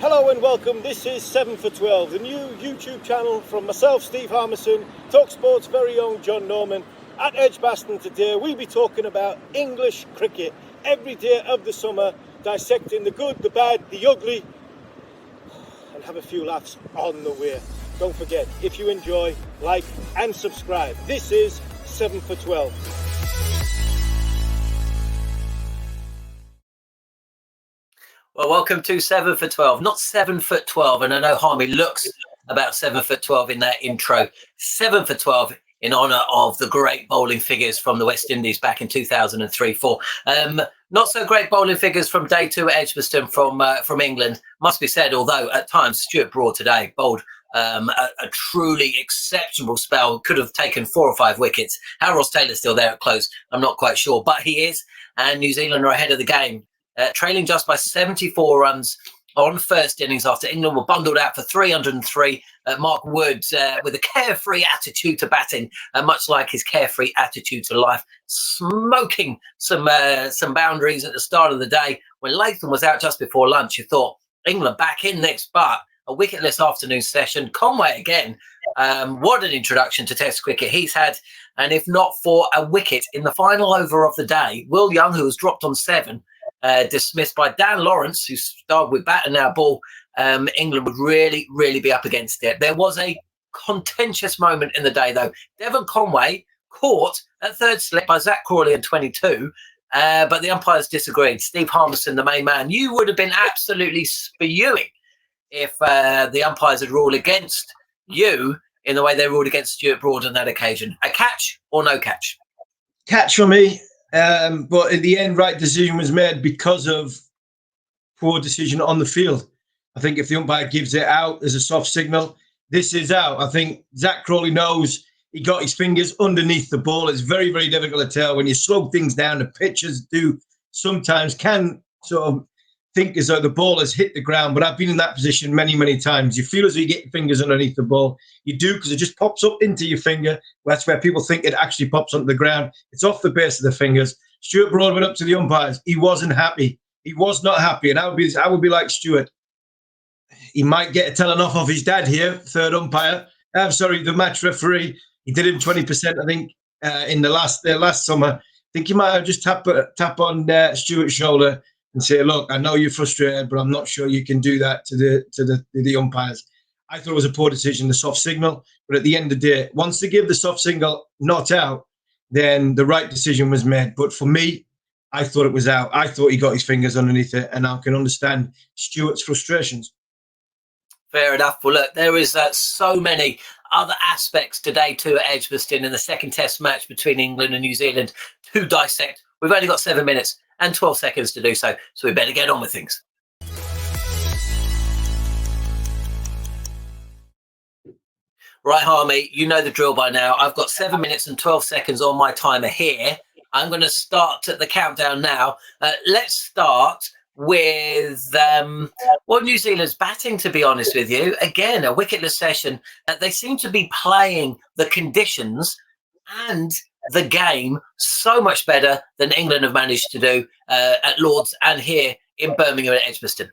Hello and welcome. This is 7 for 12, the new YouTube channel from myself, Steve Harmison, talkSPORT's very own John Norman. At Edgbaston today, we'll be talking about English cricket every day of the summer, dissecting the good, the bad, the ugly, and have a few laughs on the way. Don't forget, if you enjoy, like and subscribe. This is 7 for 12. Well, welcome to 7 for 12, not 7 foot 12. And I know Harmy looks about 7 foot 12 in that intro. 7 for 12 in honour of the great bowling figures from the West Indies back in 2003-4. Not so great bowling figures from day two at Edgbaston from England. Must be said, although at times Stuart Broad today bowled a truly exceptional spell. Could have taken 4 or 5 wickets. How Ross Taylor's still there at close, I'm not quite sure, but he is. And New Zealand are ahead of the game. Trailing just by 74 runs on first innings after England were bundled out for 303. Mark Wood with a carefree attitude to batting, much like his carefree attitude to life, smoking some boundaries at the start of the day. When Latham was out just before lunch, you thought England back in next, but a wicketless afternoon session. Conway again, what an introduction to Test cricket he's had. And if not for a wicket in the final over of the day, Will Young, who was dropped on 7, dismissed by Dan Lawrence, who started with bat and now ball, England would really be up against it. There was a contentious moment in the day, though. Devon Conway caught at third slip by Zach Crawley in 22, but the umpires disagreed. Steve Harmison, the main man, you would have been absolutely spewing if the umpires had ruled against you in the way they ruled against Stuart Broad on that occasion. A catch or no catch? Catch for me. But in the end, right decision was made because of poor decision on the field. I think if the umpire gives it out as a soft signal, this is out. I think Zach Crawley knows he got his fingers underneath the ball. It's very, very difficult to tell. When you slow things down, the pitchers sometimes can sort of think as though the ball has hit the ground. But I've been in that position many, many times. You feel as though you get your fingers underneath the ball. You do, because it just pops up into your finger. That's where people think it actually pops onto the ground. It's off the base of the fingers. Stuart Broad went up to the umpires. He wasn't happy. He was not happy. And I would be like Stuart. He might get a telling off his dad here, third umpire. I'm sorry, the match referee. He did him 20%, I think, in the last summer. I think he might have just tap on Stuart's shoulder and say, look, I know you're frustrated, but I'm not sure you can do that to the umpires. I thought it was a poor decision, the soft signal. But at the end of the day, once they give the soft signal not out, then the right decision was made. But for me, I thought it was out. I thought he got his fingers underneath it, and I can understand Stuart's frustrations. Fair enough. Well, look, there is so many other aspects today too at Edgbaston in the second test match between England and New Zealand to dissect. We've only got 7 minutes and 12 seconds to do so we better get on with things. Right, Harmy, you know the drill by now. I've got 7 minutes and 12 seconds on my timer here. I'm going to start the countdown now. Let's start with New Zealand's batting, to be honest with you. Again, a wicketless session. They seem to be playing the conditions and the game so much better than England have managed to do at Lord's and here in Birmingham and Edgbaston.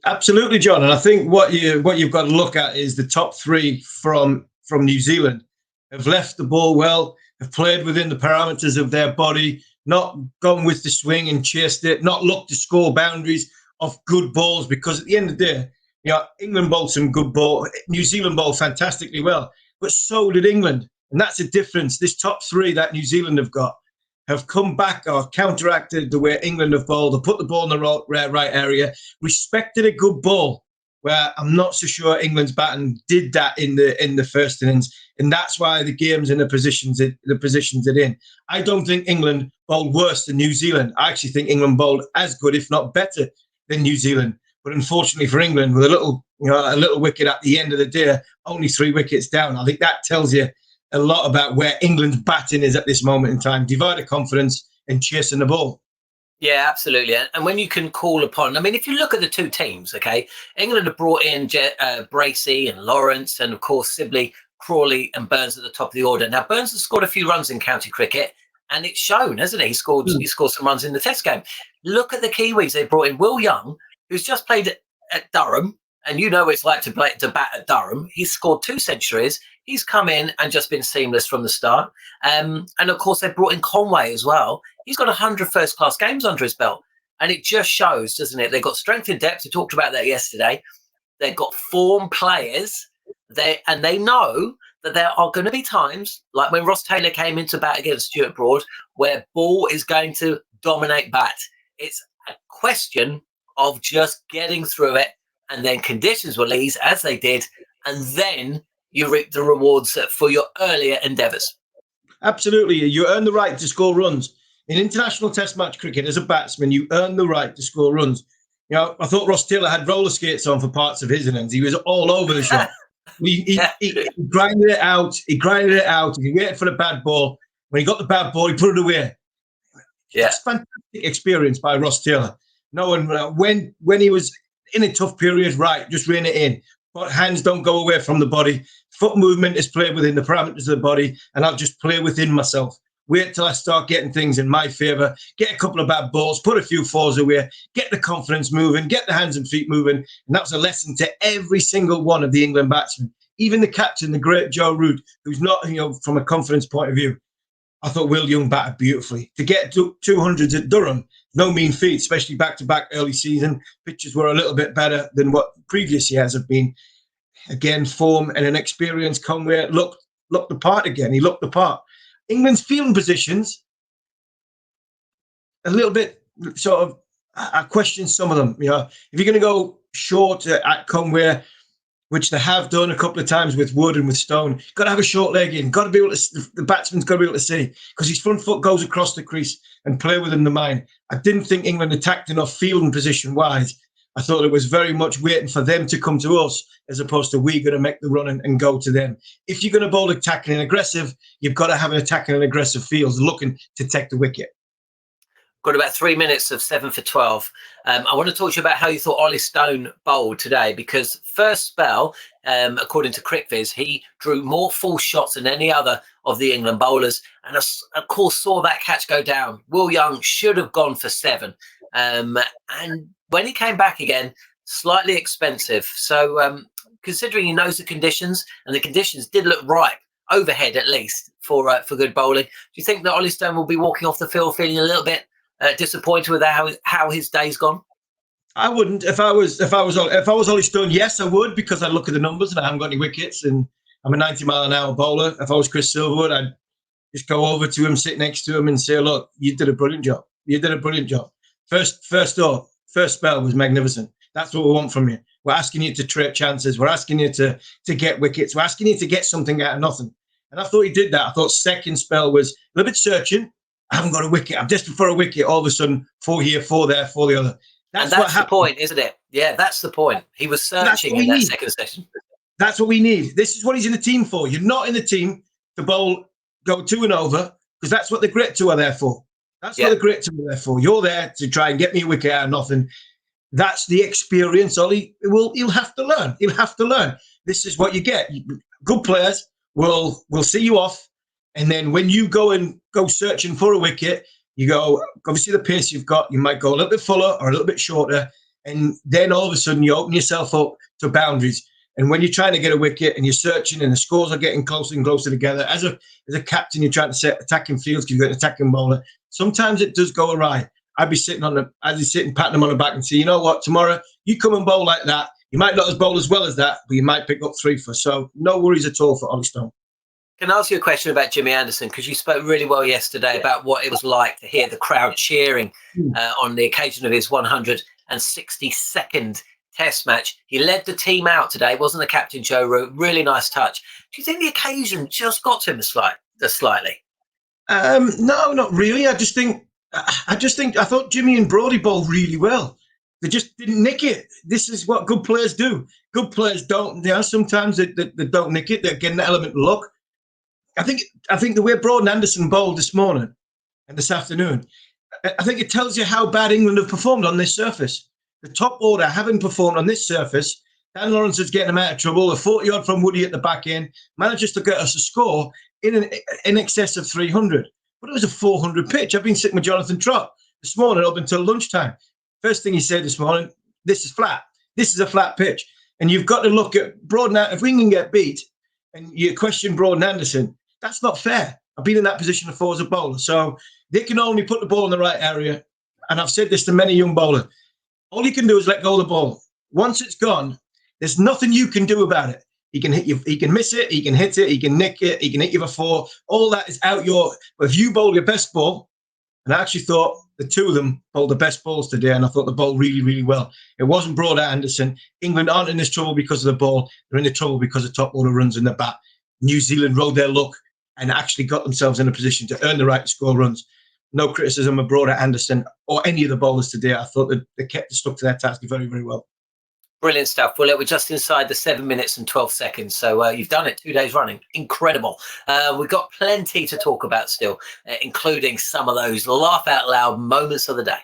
Absolutely, John. And I think what you've got to look at is the top 3 from New Zealand have left the ball well, have played within the parameters of their body, not gone with the swing and chased it, not looked to score boundaries off good balls, because at the end of the day, England bowled some good ball. New Zealand bowled fantastically well, but so did England. And that's a difference. This top 3 that New Zealand have got have come back or counteracted the way England have bowled, have put the ball in the right area, respected a good ball, where I'm not so sure England's batting did that in the first innings. And that's why the game's in the positions it's in. I don't think England bowled worse than New Zealand. I actually think England bowled as good, if not better, than New Zealand. But unfortunately for England, with a little wicket at the end of the day, only 3 wickets down, I think that tells you a lot about where England's batting is at this moment in time. Divided confidence and chasing the ball. Yeah, absolutely. And when you can call upon, I mean, if you look at the 2 teams, okay, England have brought in Bracey and Lawrence and, of course, Sibley, Crawley and Burns at the top of the order. Now, Burns has scored a few runs in county cricket, and it's shown, hasn't he? He scored some runs in the Test game. Look at the Kiwis. They brought in Will Young, who's just played at Durham, and you know what it's like to bat at Durham. He's scored 2 centuries. He's come in and just been seamless from the start. And of course, they brought in Conway as well. He's got 100 first-class games under his belt. And it just shows, doesn't it? They've got strength and depth. We talked about that yesterday. They've got form players. They know that there are going to be times, like when Ross Taylor came into bat against Stuart Broad, where ball is going to dominate bat. It's a question of just getting through it, and then conditions will ease as they did, and then you reap the rewards for your earlier endeavours. Absolutely. You earn the right to score runs. In international test match cricket, as a batsman, you earn the right to score runs. You know, I thought Ross Taylor had roller skates on for parts of his innings. He was all over the shot. He grinded it out. He grinded it out. He waited for the bad ball. When he got the bad ball, he put it away. Yeah. That's a fantastic experience by Ross Taylor. Knowing when he was in a tough period, right, just rein it in. But hands don't go away from the body. Foot movement is played within the parameters of the body, and I'll just play within myself. Wait till I start getting things in my favour, get a couple of bad balls, put a few fours away, get the confidence moving, get the hands and feet moving. And that was a lesson to every single one of the England batsmen. Even the captain, the great Joe Root, who's not, from a confidence point of view. I thought Will Young batted beautifully. To get to 200s at Durham, no mean feat, especially back-to-back early season. Pitches were a little bit better than what previous years have been. Again, form and an experienced Conway looked the part again. He looked the part. England's fielding positions, a little bit sort of, I question some of them. If you're going to go short at Conway, which they have done a couple of times with Wood and with Stone, got to have a short leg in. Got to be able to. The batsman's got to be able to see, because his front foot goes across the crease and play within the mind. I didn't think England attacked enough fielding position wise. I thought it was very much waiting for them to come to us, as opposed to we going to make the run and go to them. If you're going to bowl attacking and aggressive, you've got to have an attacking and aggressive field looking to take the wicket. Got about 3 minutes of 7 for 12. I want to talk to you about how you thought Olly Stone bowled today, because first spell, according to CricViz, he drew more full shots than any other of the England bowlers, and of course saw that catch go down. Will Young should have gone for 7. And when he came back again, slightly expensive. So considering he knows the conditions, and the conditions did look ripe, overhead at least, for good bowling, do you think that Olly Stone will be walking off the field feeling a little bit disappointed with how his day's gone? I wouldn't. If I was Olly Stone, yes, I would, because I look at the numbers and I haven't got any wickets, and I'm a 90-mile-an-hour bowler. If I was Chris Silverwood, I'd just go over to him, sit next to him, and say, "Look, you did a brilliant job. You did a brilliant job. First spell was magnificent. That's what we want from you. We're asking you to trade chances. We're asking you to get wickets. We're asking you to get something out of nothing." And I thought he did that. I thought second spell was a little bit searching. I haven't got a wicket. I'm desperate for a wicket. All of a sudden, 4 here, 4 there, 4 the other. That's the point, isn't it? Yeah, that's the point. He was searching in that second session. That's what we need. This is what he's in the team for. You're not in the team to go 2 and over, because that's what the great 2 are there for. That's what the great 2 are there for. You're there to try and get me a wicket out of nothing. That's the experience Ollie he'll have to learn. He'll have to learn. This is what you get. Good players will see you off. And then when you go searching for a wicket, you go, obviously the pace you've got, you might go a little bit fuller or a little bit shorter. And then all of a sudden you open yourself up to boundaries. And when you're trying to get a wicket and you're searching and the scores are getting closer and closer together, as a captain, you're trying to set attacking fields because you've got an attacking bowler. Sometimes it does go awry. I'd be sitting patting him on the back and say, you know what, tomorrow you come and bowl like that. You might not bowl as well as that, but you might pick up 3 for. So no worries at all for Olly Stone. Can I ask you a question about Jimmy Anderson? Because you spoke really well yesterday about what it was like to hear the crowd cheering on the occasion of his 162nd Test match. He led the team out today, wasn't the captain, Joe Root? Really nice touch. Do you think the occasion just got to him slightly? No, not really. I thought Jimmy and Brodie bowled really well. They just didn't nick it. This is what good players do. Good players don't. Sometimes they don't nick it. They're getting the element of luck. I think the way Broad and Anderson bowled this morning and this afternoon, I think it tells you how bad England have performed on this surface. The top order having performed on this surface, Dan Lawrence is getting them out of trouble. A 40-odd from Woody at the back end manages to get us a score in excess of 300. But it was a 400 pitch. I've been sitting with Jonathan Trott this morning up until lunchtime. First thing he said this morning, this is flat. This is a flat pitch. And you've got to look at Broad. If we can get beat and you question Broad and Anderson, that's not fair. I've been in that position before as a bowler. So they can only put the ball in the right area. And I've said this to many young bowlers. All you can do is let go of the ball. Once it's gone, there's nothing you can do about it. He can hit you, he can miss it, he can hit it, he can nick it, he can hit you for 4. All that is out but if you bowl your best ball, and I actually thought the two of them bowled the best balls today, and I thought they bowled really, really well. It wasn't Broad or Anderson. England aren't in this trouble because of the ball. They're in the trouble because of top order runs in the bat. New Zealand rode their luck and actually got themselves in a position to earn the right to score runs. No criticism of Broad or Anderson or any of the bowlers today. I thought that they stuck to their task very, very well. Brilliant stuff. Well, we're just inside the 7 minutes and 12 seconds. So you've done it 2 days running. Incredible. We've got plenty to talk about still, including some of those laugh out loud moments of the day.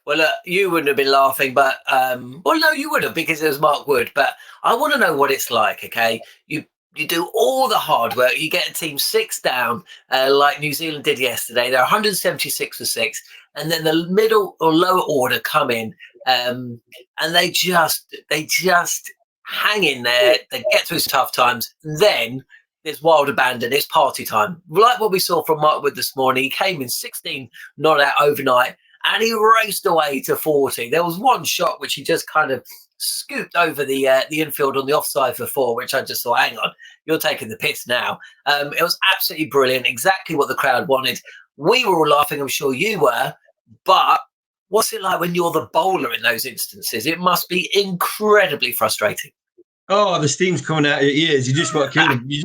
Well, you wouldn't have been laughing, but, well, no, you would have because it was Mark Wood. But I want to know what it's like, okay? You do all the hard work. You get a team 6 down, like New Zealand did yesterday. They're 176 for 6. And then the middle or lower order come in, and they just hang in there. They get through tough times. Then there's wild abandon. It's party time. Like what we saw from Mark Wood this morning. He came in 16 not out overnight, and he raced away to 40. There was one shot which he just kind of scooped over the infield on the offside for 4, which I just thought, hang on, you're taking the piss now. It was absolutely brilliant, exactly what the crowd wanted. We were all laughing, I'm sure you were, but what's it like when you're the bowler in those instances? It must be incredibly frustrating. Oh, the steam's coming out of your ears. You just want to kill them. You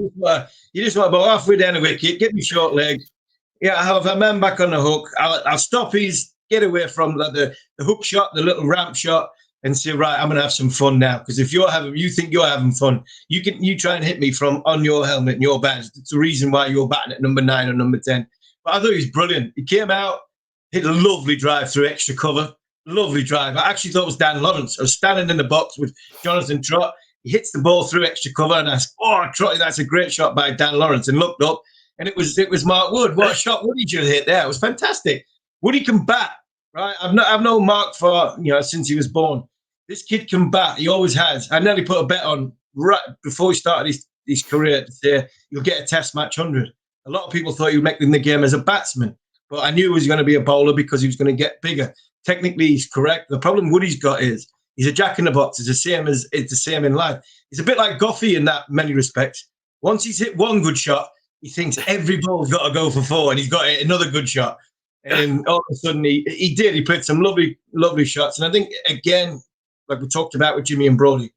just want to bowl halfway down the wicket, get me short leg. Yeah, I have a man back on the hook. I'll stop his, get away from the hook shot, the little ramp shot, and say, right, I'm going to have some fun now. Because if you think you're having fun, you try and hit me from on your helmet and your badge. It's the reason why you're batting at number 9 or number 10. But I thought he was brilliant. He came out, hit a lovely drive through extra cover. Lovely drive. I actually thought it was Dan Lawrence. I was standing in the box with Jonathan Trott. He hits the ball through extra cover, and I said, oh, Trotty, that's a great shot by Dan Lawrence. And looked up, and it was Mark Wood. What a shot Woody just hit there. It was fantastic. Woody can bat, right? I've known Mark for, since he was born. This kid can bat. He always has. I nearly put a bet on right before he started his career to say he'll get a Test match 100. A lot of people thought he would make it in the game as a batsman, but I knew he was going to be a bowler because he was going to get bigger. Technically, he's correct. The problem Woody's got is he's a jack in the box. It's the same in life. He's a bit like Goffey in that many respects. Once he's hit one good shot, he thinks every ball's got to go for 4, and he's got another good shot. And all of a sudden, he did. He played some lovely, lovely shots. And I think, again, like we talked about with Jimmy and Brodie,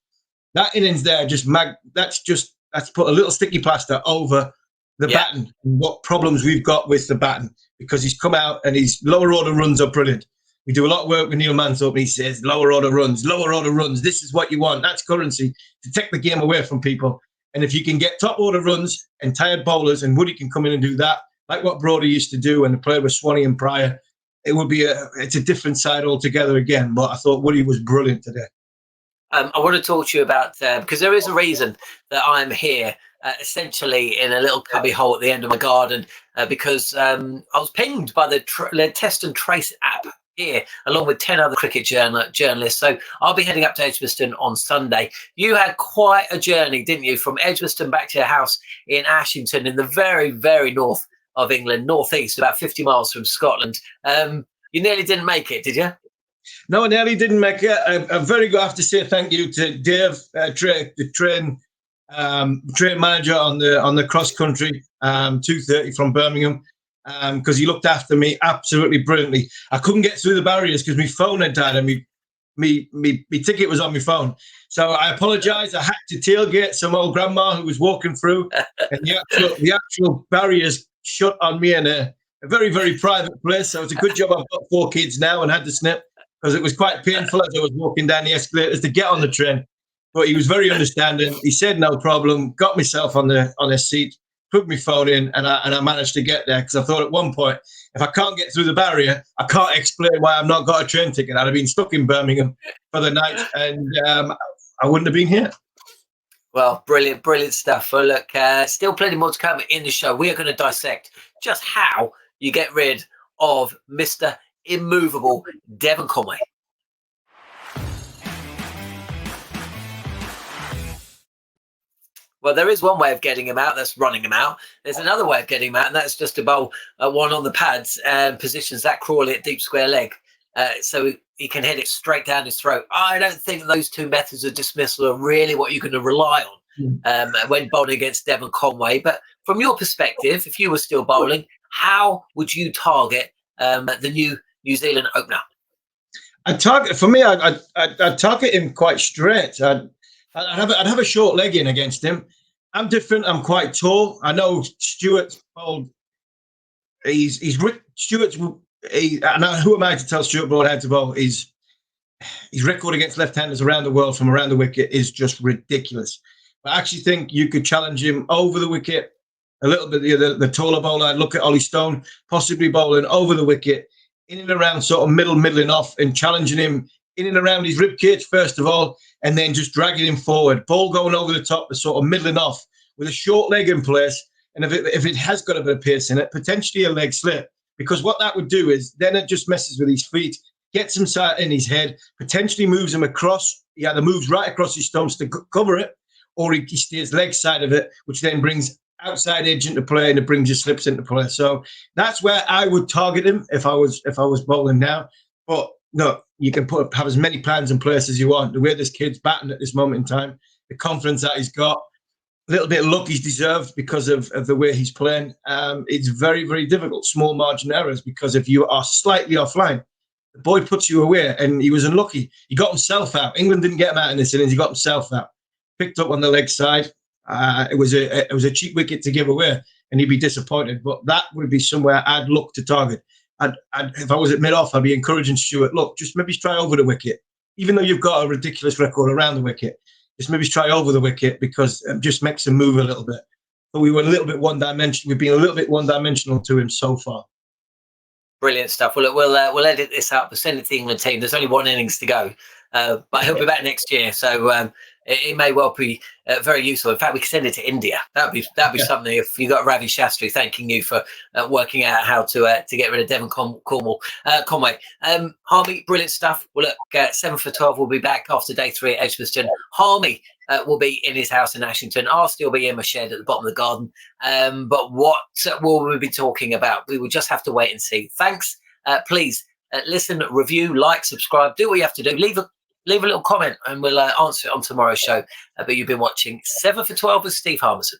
that innings there that's put a little sticky plaster over the batting and what problems we've got with the batting, because he's come out and his lower order runs are brilliant. We do a lot of work with Neil Mansell, and he says lower order runs. This is what you want. That's currency to take the game away from people. And if you can get top order runs and tired bowlers, and Woody can come in and do that, like what Brodie used to do and played with Swanee and Pryor, it would be it's a different side altogether again. But I thought Woody was brilliant today. I want to talk to you about, because there is a reason that I'm here, essentially in a little cubby hole at the end of my garden, because I was pinged by the Test and Trace app here, along with 10 other cricket journalists. So I'll be heading up to Edgbaston on Sunday. You had quite a journey, didn't you, from Edgbaston back to your house in Ashington in the very, very north of England, northeast, about 50 miles from Scotland. You nearly didn't make it, did you? No, I nearly didn't make it. I'm very good. I have to say thank you to Dave, the train manager on the cross country, 2:30 from Birmingham, because he looked after me absolutely brilliantly. I couldn't get through the barriers because my phone had died and my ticket was on my phone. So I apologise. I had to tailgate some old grandma who was walking through, and the actual barriers shut on me in a very, very private place. So it's a good job I've got 4 kids now and had the snip, because it was quite painful as I was walking down the escalators to get on the train. But he was very understanding. He said no problem, got myself on the seat, put my phone in, and I managed to get there, because I thought at one point, if I can't get through the barrier, I can't explain why I've not got a train ticket. I'd have been stuck in Birmingham for the night, and I wouldn't have been here. Well, brilliant stuff. Well, look, still plenty more to come in the show. We are going to dissect just how you get rid of Mr. Immovable Devon Conway. Well, there is one way of getting him out. That's running him out. There's another way of getting him out, and that's just to bowl one on the pads and positions that Crawley at deep square leg. So he can hit it straight down his throat. I don't think those two methods of dismissal are really what you're going to rely on when bowling against Devon Conway. But from your perspective, if you were still bowling, how would you target the New Zealand opener? I'd target him quite straight. I'd have a short leg in against him. I'm different. I'm quite tall. I know Stuart's bowled. Stuart's. And who am I to tell Stuart Broad how to bowl? His record against left-handers around the world from around the wicket is just ridiculous. But I actually think you could challenge him over the wicket a little bit. The taller bowler, I'd look at Olly Stone, possibly bowling over the wicket, in and around sort of middling off and challenging him in and around his ribcage, first of all, and then just dragging him forward. Ball going over the top, but sort of middling off with a short leg in place. And if it has got a bit of pace in it, potentially a leg slip. Because what that would do is then it just messes with his feet, gets him sat in his head, potentially moves him across. He either moves right across his stumps to cover it, or he steers leg side of it, which then brings outside edge into play and it brings his slips into play. So that's where I would target him if I was bowling now. But no, you can have as many plans in place as you want. The way this kid's batting at this moment in time, the confidence that he's got, a little bit of luck he's deserved because of the way he's playing. It's very, very difficult. Small margin errors, because if you are slightly offline, the boy puts you away, and he was unlucky. He got himself out. England didn't get him out in this innings. He got himself out. Picked up on the leg side. It was a cheap wicket to give away, and he'd be disappointed. But that would be somewhere I'd look to target. If I was at mid-off, I'd be encouraging Stuart, look, just maybe try over the wicket. Even though you've got a ridiculous record around the wicket, just maybe try over the wicket, because it just makes him move a little bit. But we were a little bit one-dimensional. We've been a little bit one-dimensional to him so far. Brilliant stuff. Well, we'll edit this up. We'll send it to the England team. There's only one innings to go, but he'll be back next year. So it may well be very useful. In fact, we could send it to India. That'd be something. If you got Ravi Shastri thanking you for working out how to get rid of Devon Conway. Harmy, brilliant stuff. Well, look, 7 for 12. We'll be back after day 3 at Edgbaston. Harmy will be in his house in Ashington. I'll still be in my shed at the bottom of the garden. But what will we be talking about? We will just have to wait and see. Thanks. Please listen, review, like, subscribe. Do what you have to do. Leave a little comment and we'll answer it on tomorrow's show. But you've been watching 7 for 12 with Steve Harmison.